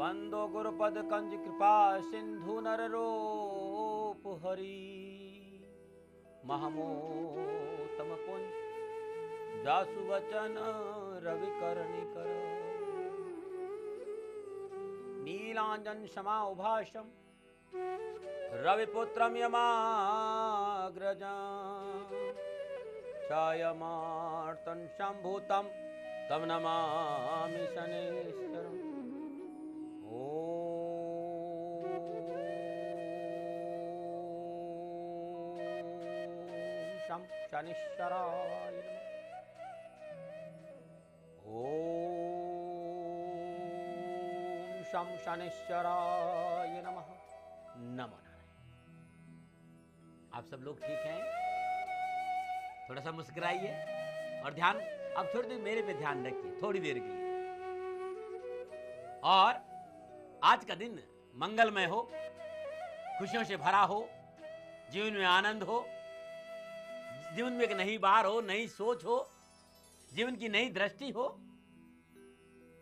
बंदो गुरुपद कंज कृपा सिंधु नर रूप हरि महमोतम पुंज जासु वचन रवि करनि कर नीलांजन समाभाषम रविपुत्रम यमाग्रजं छायमार्तन शंभुतम तम नमामि शनेश्वरम्। शं शनिश्चराय ओम शं शनिश्चराय नमः। नमो नारायण। आप सब लोग ठीक हैं? थोड़ा सा मुस्कुराइए और ध्यान, अब थोड़ी देर मेरे पे ध्यान रखिए, थोड़ी देर के लिए। और आज का दिन मंगलमय हो, खुशियों से भरा हो, जीवन में आनंद हो, जीवन में एक नई बार हो, नई सोच हो, जीवन की नई दृष्टि हो।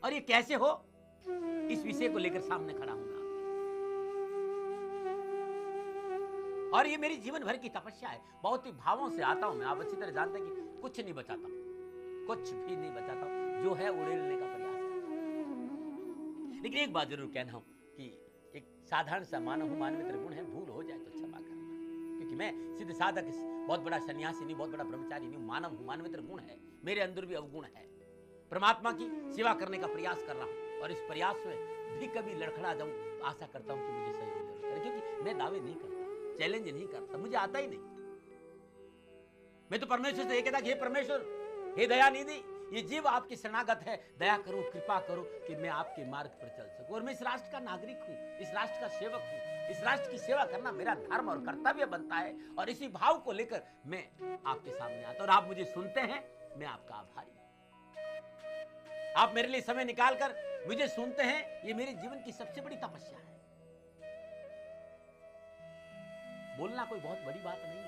और ये कैसे हो, इस विषय को लेकर सामने खड़ा हूं मैं। और ये मेरी जीवन भर की तपस्या है। बहुत ही भावों से आता हूं मैं, आप अच्छी तरह जानते हैं कि कुछ नहीं बचाता, कुछ भी नहीं बचाता, जो है उड़ेलने का प्रयास करता हूं। लेकिन एक बात जरूर कहना हूं कि एक साधारण सा मानव हूं, मानवीय गुण है, भूल हो जाए तो क्षमा करना। क्योंकि मैं सिद्ध साधक, बहुत बड़ा सन्यासी नहीं, बहुत बड़ा ब्रह्मचारी नहीं, मानव हूं, मानवीय गुण है, मेरे अंदर भी अवगुण है। परमात्मा की सेवा करने का प्रयास कर रहा हूं और इस प्रयास में भी कभी लड़खड़ा जाऊं तो आशा करता हूं कि मुझे सहयोग जरूर करें। क्योंकि मैं दावे नहीं करता, चैलेंज नहीं करता, मुझे आता ही नहीं। मैं तो परमेश्वर से ये कहता कि हे परमेश्वर, हे दयानिधि, ये जीव आपकी शरणागत है, दया करो, कृपा करो कि मैं आपके मार्ग पर चल सकूं। और मैं इस राष्ट्र का नागरिक हूं, इस राष्ट्र का सेवक हूं, इस राष्ट्र की सेवा करना मेरा धर्म और कर्तव्य बनता है। और इसी भाव को लेकर मैं आपके सामने आता हूं और आप मुझे सुनते हैं, मैं आपका आभारी हूं। आप मेरे लिए समय निकालकर मुझे सुनते हैं, ये मेरे जीवन की सबसे बड़ी तपस्या है। बोलना कोई बहुत बड़ी बात नहीं है।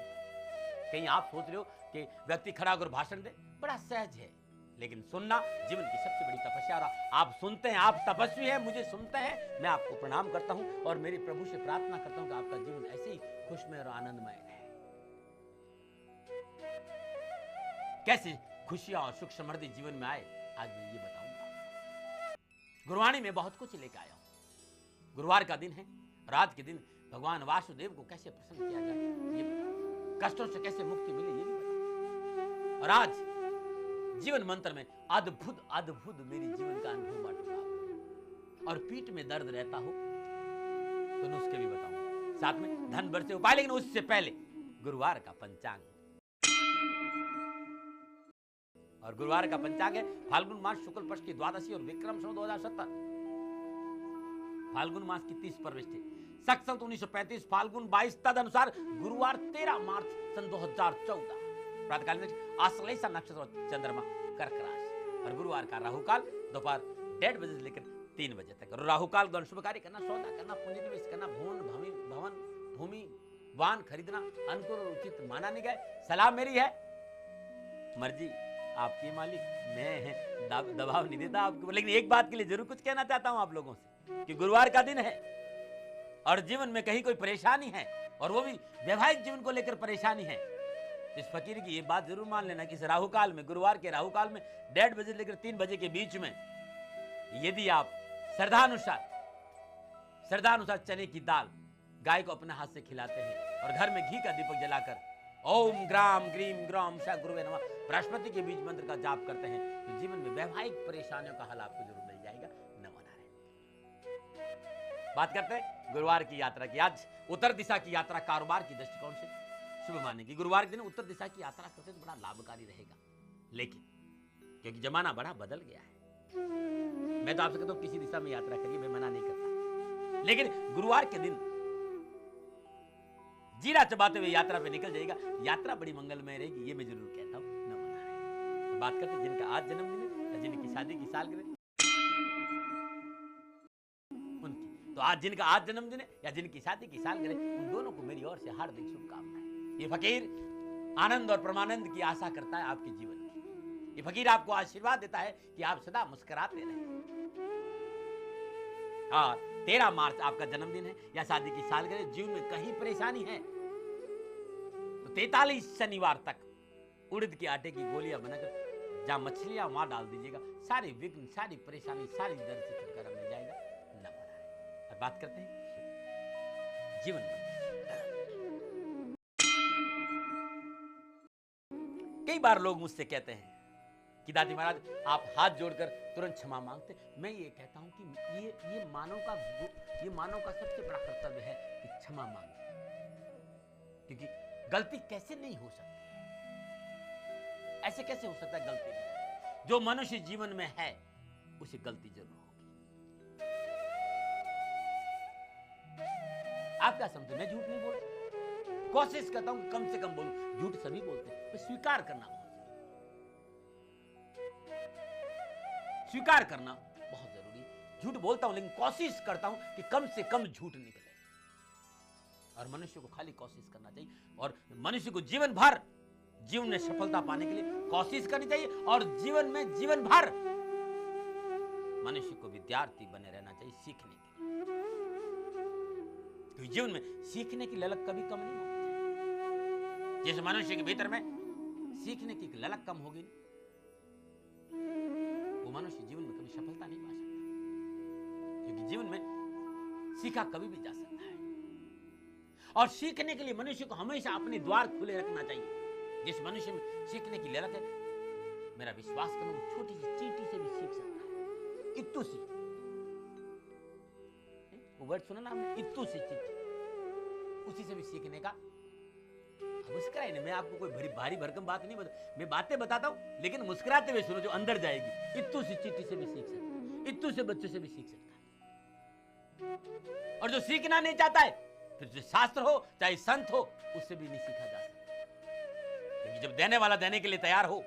कहीं आप सोच रहे हो कि व्यक्ति खड़ा होकर भाषण दे, बड़ा सहज है, लेकिन सुनना जीवन की सबसे बड़ी तपस्या। आप सुनते हैं, आप तपस्वी हैं, मुझे सुनते हैं, मैं आपको प्रणाम करता हूं और मेरे प्रभु से प्रार्थना करता हूं कि आपका जीवन ऐसे ही खुशमय और आनंदमय रहे। कैसे खुशियां और सुख समृद्धि जीवन में आए, आज मैं ये बताऊंगा। गुरुवाणी में बहुत कुछ लेकर आया हूं। गुरुवार का दिन है और आज के दिन भगवान वासुदेव को कैसे प्रसन्न किया जाए ये बताऊं, कष्टों से कैसे मुक्ति मिले ये भी बताऊं। और आज जीवन मंत्र में अद्भुत अद्भुत मेरी जीवन का अनुभव बांटूंगा और पीठ में दर्द रहता हो तो नुस्खे भी बताऊंगा, साथ में धन बरसे उपाय। लेकिन उससे पहले गुरुवार का पंचांग, और गुरुवार का पंचांग है फाल्गुन मास शुक्ल पक्ष की द्वादशी और विक्रम संवत 2070। फाल्गुन मास की 30 प्रविष्टि, शक संवत 1935 फाल्गुन 22 तद अनुसार गुरुवार 13 मार्च सन 2014। प्रातःकाल में आश्लेषा नक्षत्र और चंद्रमा कर्क राशि। और गुरुवार का राहुकाल दोपहर 1:30 बजे से लेकर 3 बजे तक। और राहुकाल दौरान शुभ कार्य करना, सौदा करना, पूंजी निवेश करना, भवन भूमि वाहन खरीदना अनुकूल और उचित माना नहीं गया। सलाह मेरी है, मर्जी आपकी मालिक, मैं दबाव नहीं देता आपको। लेकिन एक बात के लिए जरूर कुछ कहना चाहता हूं आप लोगों से कि गुरुवार का दिन है और जीवन में कहीं कोई परेशानी है, और वो भी वैवाहिक जीवन को लेकर परेशानी है। इस फकीर की ये बात जरूर मान लेना कि इस राहुकाल में, गुरुवार के राहुकाल में 1:30 बजे लेकर 3 बजे के बीच में यदि आप श्रद्धानुसार चने की दाल गाय को अपने हाथ से खिलाते हैं और घर में घी का दीपक जलाकर ओम ग्राम ग्रीम ग्राम श गुरुवे नमः बृहस्पति के बीज मंत्र का जाप करते हैं तो जीवन में वैवाहिक परेशानियों का हल आपको जरूर मिल जाएगा। नमो नारायण। बात करते हैं गुरुवार की यात्रा की। आज उत्तर दिशा की यात्रा कारोबार की दृष्टिकोण से शुभ मानेगी। गुरुवार के दिन उत्तर दिशा की यात्रा करते तो बड़ा लाभकारी रहेगा। लेकिन क्योंकि जमाना बड़ा बदल गया है, मैं तो आपसे कहता हूं किसी दिशा में यात्रा करिए, मैं मना नहीं करता। लेकिन गुरुवार के दिन जीरा चबाते हुए यात्रा पे निकल जाएगा, यात्रा बड़ी मंगलमय रहेगी, ये मैं जरूर कहता हूं। नमो नारायण। तो बात करते हैं जिनका आज जन्मदिन है या जिनकी शादी की सालगिरह उनकी। तो आज जिनका आज जन्मदिन है या जिनकी शादी की सालगिरह, उन दोनों को मेरी ओर से हार्दिक शुभकामनाएं। ये फकीर आनंद और परमानंद की आशा करता है आपके जीवन की। ये फकीर आपको आशीर्वाद देता है कि आप सदा मुस्कुराते रहें। और 13 मार्च आपका जन्मदिन है या शादी की सालगिरह, जीवन में कहीं परेशानी है तो 43 शनिवार तक उड़द के आटे की गोलियां बनाकर जहां मछलियां वहां डाल दीजिएगा। सारी विघ्न, सारी परेशानी, सारी दर्द से छुटकारा मिल जाएगा। न बनाए। अब बात करते हैं जीवन में। कई बार लोग मुझसे कहते हैं कि दादी महाराज आप हाथ जोड़कर तुरंत क्षमा मांगते। मैं ये कहता हूं कि ये मानव का सबसे बड़ा कर्तव्य है कि क्षमा मांगे, क्योंकि गलती कैसे नहीं हो सकती, ऐसे कैसे हो सकता है गलती नहीं? जो मनुष्य जीवन में है उसे गलती जरूर होगी। आप क्या समझते? मैं झूठ नहीं बोलता, कोशिश करता हूं कम से कम बोलूं। झूठ सभी बोलते हैं, तो स्वीकार करना बहुत जरूरी, स्वीकार करना बहुत जरूरी। झूठ बोलता हूं लेकिन कोशिश करता हूं कि कम से कम झूठ निकले। और मनुष्य को खाली कोशिश करना चाहिए, और मनुष्य को जीवन भर जीवन में सफलता पाने के लिए कोशिश करनी चाहिए, और जीवन में जीवन भर मनुष्य को विद्यार्थी बने रहना चाहिए, सीखने के लिए। क्योंकि जीवन में सीखने की ललक कभी कम नहीं होगी। जिस मनुष्य के भीतर में सीखने की ललक कम होगी, वो मनुष्य जीवन में कभी सफलता नहीं पा सकता, क्योंकि जीवन में सीखा कभी भी जा सकता है। और सीखने के लिए मनुष्य को हमेशा अपने द्वार खुले रखना चाहिए। जिस मनुष्य में सीखने की ललक है, मेरा विश्वास करो, वो छोटी सी चींटी से भी सीख सकता है। इत्तू सी, वो वर्ड सुना ना आपने, इत्तू सी चींटी, उसी से भी सीखने का। मुस्कुराए नहीं, मैं आपको कोई भारी भरकम बात नहीं बता, मैं बातें बताता हूं लेकिन मुस्कुराते हुए सुनो, जो अंदर जाएगी। इत्तू सी चींटी से भी सीख सकता है, इत्तू से बच्चों से भी सीख सकता है। और जो सीखना नहीं चाहता है, फिर जो शास्त्र हो चाहे संत हो, उससे भी नहीं सीखा जा सकता। क्योंकि जब देने वाला देने के लिए तैयार हो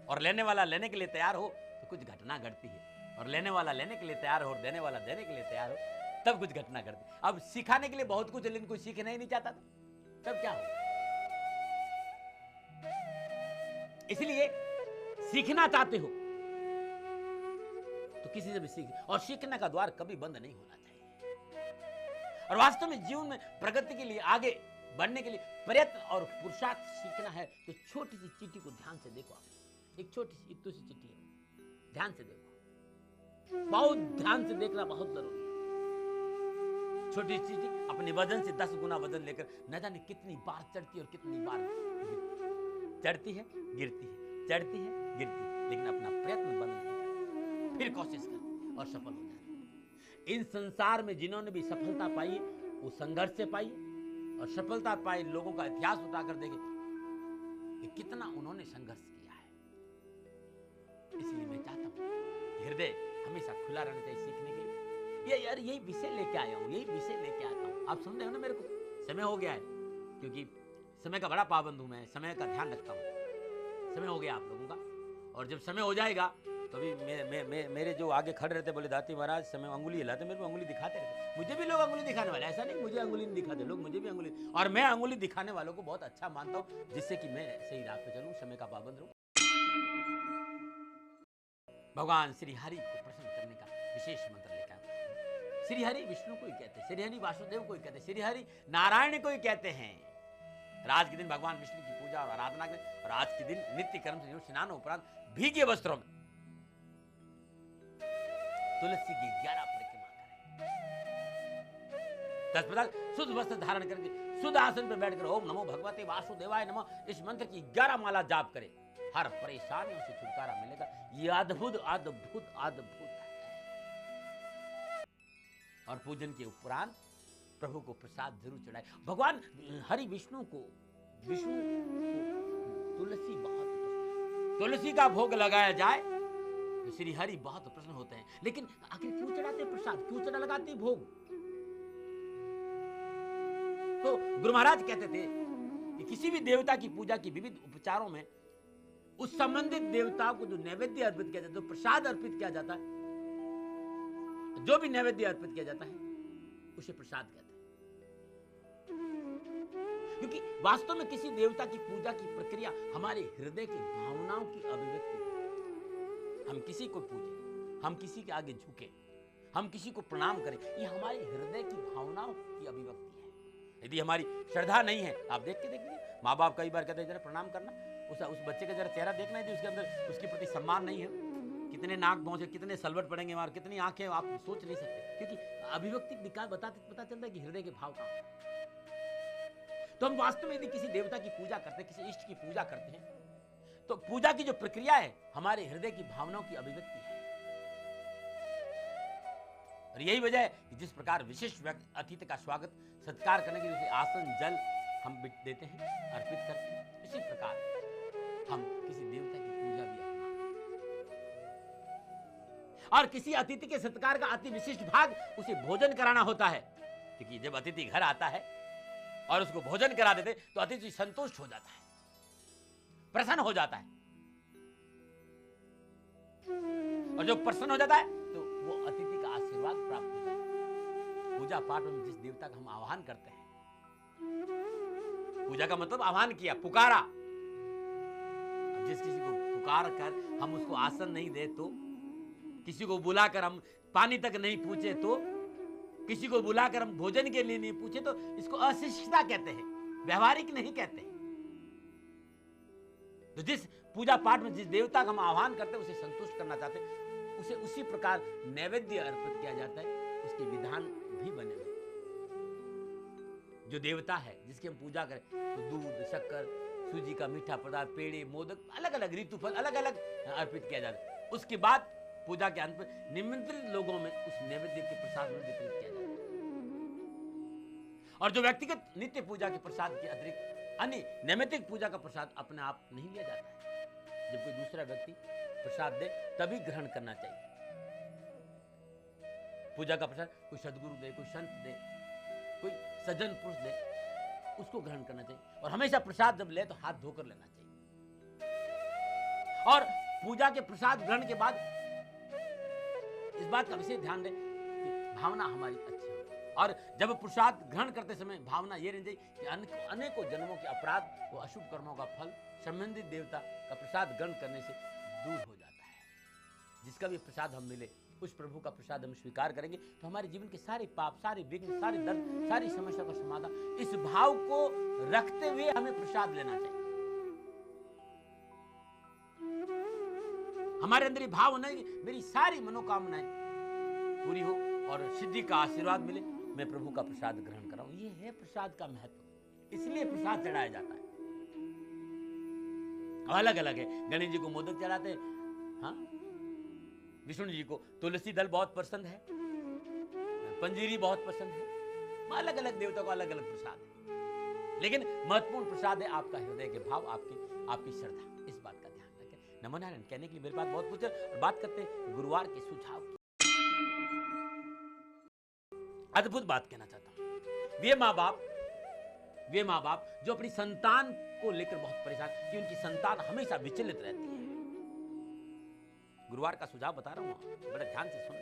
और लेने वाला लेने के लिए तैयार हो, तो कुछ घटना घटती है। और लेने वाला लेने के लिए तैयार हो और देने वाला देने के लिए तैयार हो, तब कुछ घटना घटती है। अब सिखाने के लिए बहुत कुछ, लेकिन कोई सीखना ही नहीं चाहता था, तब क्या होगा? इसलिए सीखना चाहते हो तो किसी से भी सीख, और सीखने का द्वार कभी बंद नहीं होना चाहिए। और वास्तव में जीवन में प्रगति के लिए, आगे बढ़ने के लिए प्रयत्न और पुरुषार्थ सीखना है, तो छोटी सी चींटी को ध्यान से देखो। आप एक छोटी सी इत्तू सी चींटी है, ध्यान से देखो, बहुत ध्यान से देखना बहुत जरूरी है। छोटी चींटी अपने वजन से 10 गुना वजन लेकर न जाने कितनी बार चढ़ती है और कितनी बार चढ़ती है, गिरती है, चढ़ती है, गिरती है, लेकिन अपना प्रयत्न बंद नहीं करती, फिर कोशिश करती और सफल हो जाती है। इन संसार में जिन्होंने भी सफलता पाई है, वो संघर्ष से पाई है, और सफलता पाए लोगों का इतिहास उठाकर देखें कि कितना उन्होंने संघर्ष किया है। इसलिए मैं चाहता हूं कि हृदय हमेशा खुला रहना चाहिए सीखने के लिए। ये यार यही विषय लेके आया हूं, यही विषय लेके आता हूं। आप सुन रहे हो ना मेरे को? समय हो गया है, क्योंकि समय का बड़ा पाबंद हूं मैं, समय का ध्यान रखता हूं। समय हो गया आप लोगों का, और जब समय हो जाएगा तो अभी मेरे जो आगे खड़े रहते, बोले दाती महाराज समय अंगुली हिलाते, मेरे को अंगुली दिखाते रहते। मुझे भी लोग अंगुली दिखाने वाले, ऐसा नहीं मुझे अंगुली नहीं दिखाते लोग, मुझे भी अंगुली, और मैं अंगुली दिखाने वालों को बहुत अच्छा मानता हूं, जिससे कि मैं सही राह पे चलूं, समय का पाबंद रहूं। भगवान श्री हरि को प्रसन्न करने का विशेष मंत्र लेकर आया। श्री हरि विष्णु को ही कहते हैं, श्री हरि वासुदेव को ही कहते हैं, श्री हरि नारायण को ही कहते हैं। आज के दिन भगवान विष्णु की पूजा और आराधना करें, और आज के दिन नित्य कर्म से स्नान उपरांत भीगे वस्त्रों में तुलसी की 11 परिक्रमा करें। तत्पश्चात शुद्ध वस्त्र धारण करके शुद्ध आसन पर बैठकर ओम नमो भगवते वासुदेवाय नमः इस मंत्र की 11 माला जाप करें। हर परेशानियों से छुटकारा मिलेगा। ये अद्भुत अद्भुत अद्भुत है। और पूजन के उपरांत प्रभु को प्रसाद जरूर चढ़ाए। भगवान हरि विष्णु को तुलसी बहुत पसंद, तुलसी का भोग लगाया जाए तो श्री हरि बहुत प्रसन्न होते हैं। लेकिन आखिर क्यों चढ़ाते प्रसाद, क्यों चढ़ा लगाते भोग? तो गुरु महाराज कहते थे कि किसी भी देवता की पूजा की विविध उपचारों में उस संबंधित देवता को जो नैवेद्य अर्पित किया जाता है, जो प्रसाद अर्पित किया जाता है, जो भी नैवेद्य अर्पित किया जाता है उसे प्रसाद कहते हैं। क्योंकि वास्तव में किसी देवता की पूजा की प्रक्रिया हमारे हृदय की भावनाओं की अभिव्यक्ति है। हम किसी को पूजें, हम किसी के आगे झुके, हम किसी को प्रणाम करें, ये हमारे हृदय की भावनाओं की अभिव्यक्ति है। यदि हमारी श्रद्धा नहीं है, आप देख के देखिए, माँ बाप कई बार कहते हैं जरा प्रणाम करना, उस बच्चे का जरा चेहरा देखना, यदि उसके अंदर उसके प्रति सम्मान नहीं है, कितने नाक पहुंचे, कितने सलवट पड़ेंगे वहां, कितनी आंखें, आप सोच नहीं सकते, क्योंकि अभिव्यक्ति निकाल पता चलता है कि हृदय के भाव कहां है। तो हम वास्तव में यदि किसी देवता की पूजा करते हैं, किसी इष्ट की पूजा करते हैं, तो पूजा की जो प्रक्रिया है हमारे हृदय की भावनाओं की अभिव्यक्ति है। और यही वजह है कि जिस प्रकार विशिष्ट अतिथि का स्वागत सत्कार करने के लिए आसन जल हम देते हैं, अर्पित करते हैं, इसी प्रकार हम किसी देवता की पूजा भी और किसी अतिथि के सत्कार का अति विशिष्ट भाग उसे भोजन कराना होता है। क्योंकि जब अतिथि घर आता है और उसको भोजन करा देते तो अतिथि संतुष्ट हो जाता है, प्रसन्न हो जाता है, और जब प्रसन्न हो जाता है तो वो अतिथि का आशीर्वाद प्राप्त हो जाता है। पूजा पाठ में जिस देवता का हम आह्वान करते हैं, पूजा का मतलब आह्वान किया, पुकारा। अब जिस किसी को पुकार कर हम उसको आसन नहीं दे, तो किसी को बुलाकर हम पानी तक नहीं पूछे, तो किसी को बुलाकर हम भोजन के लिए नहीं पूछे, तो इसको अशिष्टता कहते हैं, व्यवहारिक नहीं कहते। तो जिस पूजा पाठ में जिस देवता का हम आह्वान करते हैं, उसे संतुष्ट करना चाहते हैं, उसे उसी प्रकार नैवेद्य अर्पित किया जाता है, उसके विधान भी बने हुए। जो देवता है जिसकी हम पूजा करें, तो दूध, शक्कर, सूजी का मीठा पदार्थ, पेड़े, मोदक, अलग अलग ऋतुफल अलग अलग अर्पित किया जाता है। उसके बाद पूजा के अंत में निमंत्रित लोगों में उस नैवेद्य के प्रसाद में वितरित किया जाता है। और जो व्यक्तिगत नित्य पूजा के प्रसाद के अतिरिक्त अन्य नैमित्तिक पूजा का प्रसाद अपने आप नहीं लिया जाता है। जब कोई दूसरा व्यक्ति प्रसाद दे तभी ग्रहण करना चाहिए। पूजा का प्रसाद कोई सदगुरु दे, कोई संत दे, कोई सज्जन पुरुष दे, उसको ग्रहण करना चाहिए। और हमेशा प्रसाद जब ले तो हाथ धोकर लेना चाहिए। और पूजा के प्रसाद ग्रहण के बाद इस बात का विशेष ध्यान दें कि भावना हमारी अच्छी हो। और जब प्रसाद ग्रहण करते समय भावना ये रहनी चाहिए कि अनेकों जन्मों के अपराध व अशुभ कर्मों का फल संबंधित देवता का प्रसाद ग्रहण करने से दूर हो जाता है। जिसका भी प्रसाद हम मिले, उस प्रभु का प्रसाद हम स्वीकार करेंगे तो हमारे जीवन के सारे पाप, सारे विघ्न, सारे दर्द, सारी समस्या का समाधान, इस भाव को रखते हुए हमें प्रसाद लेना चाहिए। हमारे अंदर ये भाव होना है कि मेरी सारी मनोकामनाएं पूरी हो और सिद्धि का आशीर्वाद मिले, मैं प्रभु का प्रसाद ग्रहण कराऊं। ये है प्रसाद का महत्व, इसलिए प्रसाद चढ़ाया जाता है। अलग अलग है, गणेश जी को मोदक चढ़ाते हैं, हाँ, विष्णु जी को तुलसी दल बहुत पसंद है, पंजीरी बहुत पसंद है, अलग अलग देवता को अलग अलग प्रसाद है। लेकिन महत्वपूर्ण प्रसाद है आपका हृदय के भाव, आपकी श्रद्धा। इस बात का ध्यान रखें। नमो नारायण कहने के लिए मेरी बात बहुत कुछ है। और बात करते हैं गुरुवार के सुझाव की। अद्भुत बात कहना चाहता हूं। वे माँ बाप जो अपनी संतान को लेकर बहुत परेशान, कि उनकी संतान हमेशा विचलित रहती है। गुरुवार का सुझाव बता रहा हूं, बड़े ध्यान से सुन।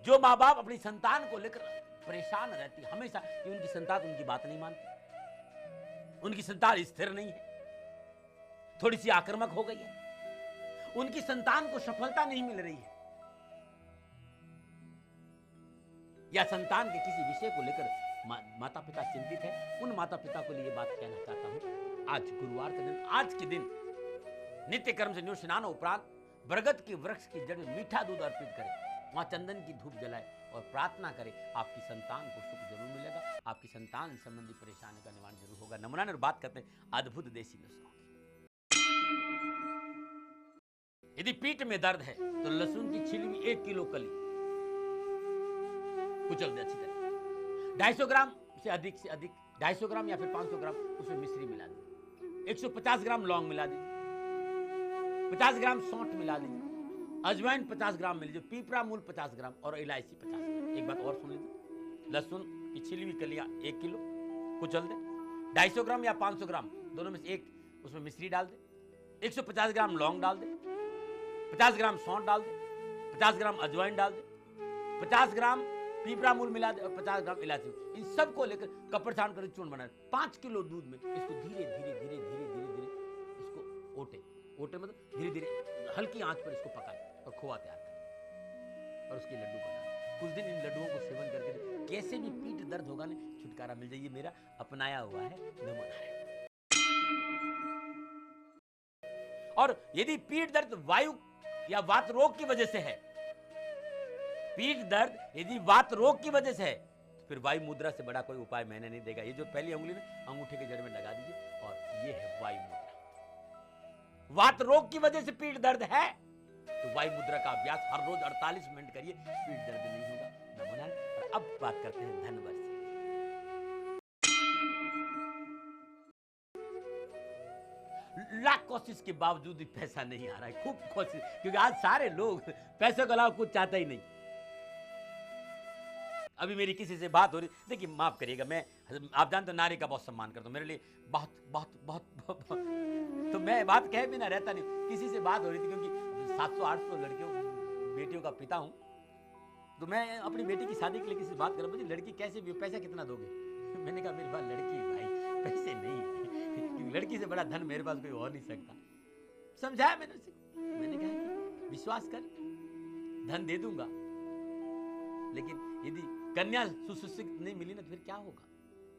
जो माँ बाप अपनी संतान को लेकर परेशान रहती है हमेशा, कि उनकी संतान उनकी बात नहीं मानती, उनकी संतान स्थिर नहीं है, थोड़ी सी आक्रामक हो गई है, उनकी संतान को सफलता नहीं मिल रही है, या संतान के किसी विषय को लेकर माता पिता चिंतित है, उन माता पिता को लिए बात कहना चाहता हूं। आज गुरुवार के दिन, आज के दिन नित्य कर्म से स्नान उपरांत बरगद के वृक्ष की जड़ में मीठा दूध अर्पित करें, वहां चंदन की धूप जलाए और प्रार्थना करें, आपकी संतान को सुख जरूर मिलेगा, आपकी संतान संबंधी परेशानी का निवारण जरूर होगा। नमूना और बात करते हैं अद्भुत देसी नुस्खों की। यदि पीठ में दर्द है तो लहसुन की छिली हुई 1 किलो कली कुचल दे अच्छी तरह, 250 ग्राम से अधिक 250 ग्राम या फिर 500 ग्राम उसमें मिश्री मिला दीजिए, 150 ग्राम लौंग मिला दीजिए, 50 ग्राम सौंठ मिला दीजिए, अजवाइन 50 ग्राम मिल लीजिए, पीपरा मूल 50 ग्राम और इलायची 50 ग्राम। एक बात और सुन लीजिए, लहसुन की छिली हुई कलियां 1 किलो कुचल दे, 250 ग्राम या 500 ग्राम दोनों में से एक उसमें मिश्री डाल दे, 150 ग्राम लौंग डाल दे, 50 ग्राम सौंठ डाल दे, 50 ग्राम अजवाइन डाल दे, 50 ग्राम पीपरा मूल मिला दे और 50 ग्राम इलायची। इन सब को लेकर कपड़ छान कर चूर्ण बना 5 किलो दूध में इसको धीरे धीरे धीरे धीरे धीरे धीरे इसको ओटे मतलब धीरे धीरे हल्की आंच पर इसको पकाए और खोआ तैयार करें। और उसके लड्डू बना। कुछ दिन इन लड्डुओं को सेवन करके कैसे भी पीठ दर्द होगा ना, छुटकारा मिल जाए। ये मेरा अपनाया हुआ है नमूना है। और यदि पीठ दर्द वायु या वात रोग की वजह से है, पीठ दर्द यदि वात रोग की वजह से है, तो फिर वायु मुद्रा से बड़ा कोई उपाय मैंने नहीं देगा। ये जो पहली उंगली ना अंगूठे के जड़ में लगा दीजिए, और ये है वायु मुद्रा। वात रोग की वजह से पीठ दर्द है तो वायु मुद्रा का अभ्यास हर रोज 48 मिनट करिए, पीठ दर्द नहीं होगा। नमोना। और अब बात करते हैं धन वर्ष। लाख कोशिश के बावजूद भी पैसा नहीं आ रहा है, खूब कोशिश, क्योंकि आज सारे लोग पैसे के अलावा कुछ चाहते ही नहीं। अभी मेरी किसी से बात हो रही, देखिए माफ करिएगा, मैं आप जानते हो नारी का बहुत सम्मान करता हूं, मेरे लिए बहुत बहुत बहुत, बहुत, बहुत तो मैं बात कह भी ना रहता नहीं। किसी से बात हो रही थी, क्योंकि 700-800 लड़कियों बेटियों का पिता हूं, तो मैं अपनी बेटी की शादी के लिए किसी से बात कर रहा, मुझे लड़की कैसे भी, पैसा कितना दोगे? मैंने कहा मेरे पास लड़की भाई पैसे नहीं, लड़की से बड़ा धन मेरे पास कोई हो नहीं सकता। समझाया मैंने उसे, मैंने कहा विश्वास कर, धन दे दूंगा, लेकिन यदि कन्या सुशिक्षित नहीं मिली ना तो फिर क्या होगा?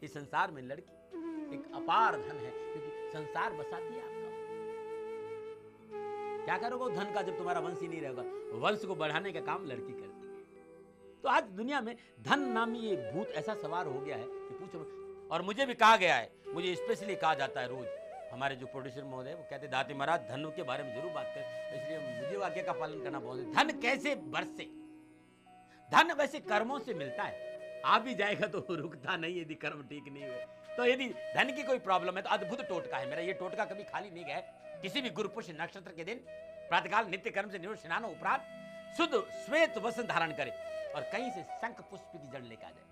इस संसार में लड़की एक अपार धन है, क्योंकि संसार बसाती है आपका। क्या करोगे धन का जब तुम्हारा वंश ही नहीं रहेगा? वंश को बढ़ाने का काम लड़की करती है। तो आज दुनिया में धन नामी ये भूत ऐसा सवार हो गया है कि पूछो। और मुझे भी कहा गया है, मुझे स्पेशली कहा जाता है रोज, हमारे जो प्रोड्यूसर महोदय वो कहते दाती महाराज धन के बारे में जरूर बात करें, इसलिए मुझे आज्ञा का पालन करना बहुत है। धन कैसे बरसे? धन वैसे कर्मों से मिलता है, आ भी जाएगा तो रुकता नहीं यदि कर्म ठीक नहीं हुए। तो यदि धन की कोई प्रॉब्लम है तो अद्भुत टोटका है मेरा, ये टोटका कभी खाली नहीं गया। किसी भी गुरु पुष्य नक्षत्र के दिन प्रातःकाल नित्य कर्म से निवृत्त स्नान उपरांत शुद्ध श्वेत वस्त्र धारण करे और कहीं से शंख पुष्प की जड़ लेकर आ जाए,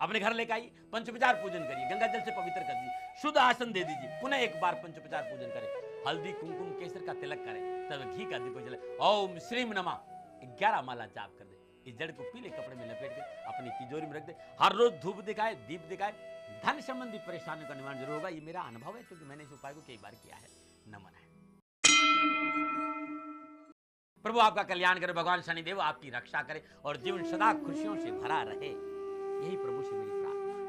अपने घर लेकर आइए, पंचोपचार पूजन करिए, गंगा जल से पवित्र कर दीजिए, शुद्ध आसन दे दीजिए, पुनः एक बार पंचोपचार पूजन करें, हल्दी कुमकुम केसर का तिलक करें, तब घी का दीपक जले, ओम श्रीम नमः 11 माला जाप कर दे। इस जड़ को पीले कपड़े में लपेट के अपनी तिजोरी में रख दे। हर रोज धूप दिखाए, दीप दिखाए, धन संबंधी परेशानियों का निवारण जरूर होगा। ये मेरा अनुभव है, क्योंकि मैंने इस उपाय को कई बार किया है। नमन है। प्रभु आपका कल्याण करे, भगवान शनिदेव आपकी रक्षा करे और जीवन सदा खुशियों से भरा रहे, यही प्रभु से मेरी प्रार्थना है,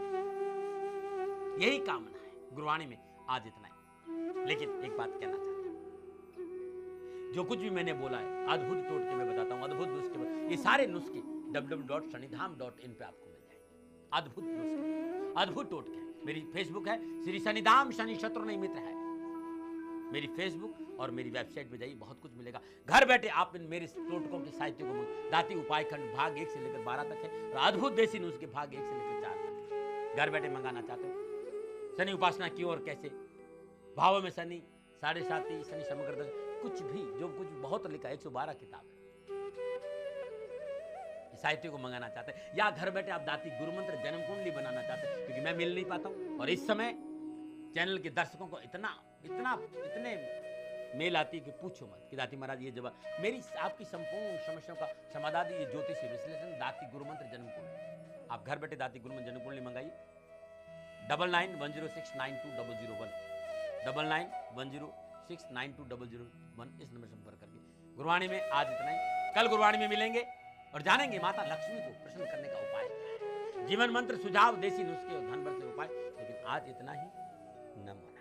यही कामना है। गुरुवाणी में आज इतना है, लेकिन एक बात कहना चाहता हूं, जो कुछ भी मैंने बोला है अद्भुत टोटके में बताता हूं, अद्भुत नुस्खे, ये सारे नुस्खे www.shanidham.in पे आपको मिल जाएंगे। अद्भुत नुस्खे, अद्भुत टोटके। मेरी फेसबुक है श्री शनिधाम, शनि शत्रु नहीं मित्र है मेरी फेसबुक, और मेरी वेबसाइट पे जाइए, बहुत कुछ मिलेगा। घर बैठे आप इन मेरे टोटकों के साहित्य को, दाती उपाय खंड भाग 1 से लेकर 12 तक है, और अद्भुत देसी नुस्खे भाग 1 से लेकर 4 तक है। घर बैठे मंगाना चाहते हो, शनि उपासना क्यों और कैसे, भावों में शनि, 7.5 शनि समग्र दर्शन, कुछ भी जो कुछ बहुत लिखा है, 112 किताब है, साहित्य को मंगाना चाहते हैं, या घर बैठे आप दाती गुरु मंत्र जन्म कुंडली बनाना चाहते हैं, क्योंकि मैं मिल नहीं पाता हूं, और इस समय चैनल के दर्शकों को इतने मेल आती है कि पूछो मत, कि दाती महाराज ये जवाब, मेरी आपकी संपूर्ण समस्याओं का समाधान ये ज्योतिषी विश्लेषण दाती गुरु मंत्र जन्म कुंडली। आप घर बैठे दाती गुरु मंत्र जन्म कुंडली मंगाइए, 9910692001 9910692001 इस नंबर संपर्क करके। गुरुवाणी में आज इतना ही, कल गुरुवाणी में मिलेंगे और जानेंगे माता लक्ष्मी को प्रसन्न करने का उपाय क्या है, जीवन मंत्र, सुझाव, देसी नुस्खे और धन वर्ष उपाय। लेकिन आज इतना ही। नमो नारायण।